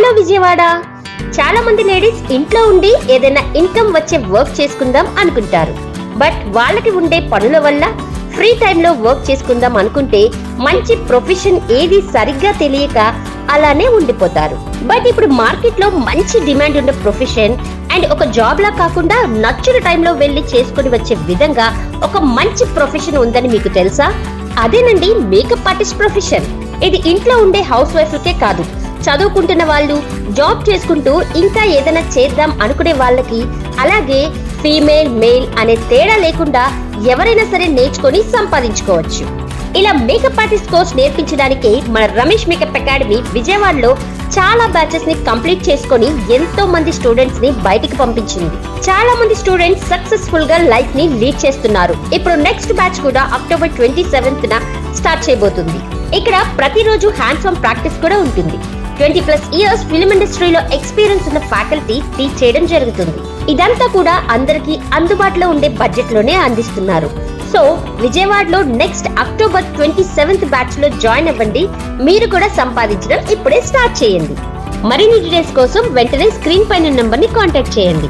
Hello Vijayawada. చాలా మంది ladies ఇంట్లో ఉండి ఏదైనా ఇన్కమ్ వచ్చే వర్క్ చేసుకుందాం అనుకుంటారు. బట్ వాళ్ళకి ఉండే పనుల వల్ల ఫ్రీ టైంలో వర్క్ చేసుకుందాం అనుకుంటే మంచి ప్రొఫెషన్ ఏది సరిగ్గా తెలియక అలానే ఉండిపోతారు. బట్ ఇప్పుడు మార్కెట్ లో మంచి డిమాండ్ ఉండే ప్రొఫెషన్ అండ్ ఒక జాబ్ లా కాకుండా నచ్చిన టైంలో వెళ్లి చేసుకుని వచ్చే విధంగా ఒక మంచి ప్రొఫెషన్ ఉందని మీకు తెలుసా? అదేనండి మేకప్ ఆర్టిస్ట్ ప్రొఫెషన్. ఇది ఇంట్లో ఉండే హౌస్ వైఫ్లకే కాదు, చదువుకుంటున్న వాళ్ళు, జాబ్ చేసుకుంటూ ఇంకా ఏదైనా చేద్దాం అనుకునే వాళ్ళకి, అలాగే ఫీమేల్ మేల్ అనే తేడా లేకుండా ఎవరైనా సరే నేర్చుకొని సంపాదించుకోవచ్చు. ఇలా మేకప్ ఆర్టిస్ట్ కోర్స్ నేర్పించడానికి మన రమేష్ మేకప్ అకాడమీ విజయవాడలో చాలా బ్యాచెస్ ని కంప్లీట్ చేసుకొని ఎంతో మంది స్టూడెంట్స్ ని బయటికి పంపించింది. చాలా మంది స్టూడెంట్స్ సక్సెస్ఫుల్ గా లైఫ్ ని లీడ్ చేస్తున్నారు. ఇప్పుడు నెక్స్ట్ బ్యాచ్ కూడా అక్టోబర్ 27న స్టార్ట్ చేయబోతుంది. ఇక్కడ ప్రతిరోజు హ్యాండ్స్ ఆన్ ప్రాక్టీస్ కూడా ఉంటుంది. 20+ ఇయర్స్ ఫిల్మ్ ఇండస్ట్రీలో ఎక్స్పీరియన్స్ ఉన్న ఫ్యాకల్టీ టీచ్ చేయడం జరుగుతుంది. ఇదంతా కూడా అందరికీ అందుబాటులో ఉండే బడ్జెట్ లోనే అందిస్తున్నారు. సో విజయవాడలో నెక్స్ట్ అక్టోబర్ 27th బ్యాచ్ లో జాయిన్ అవ్వండి. మీరు కూడా సంపాదించడం ఇప్పుడే స్టార్ట్ చేయండి. మరిన్ని డీటెయిల్స్ కోసం వెంటనే స్క్రీన్ పైన నంబర్ ని కాంటాక్ట్ చేయండి.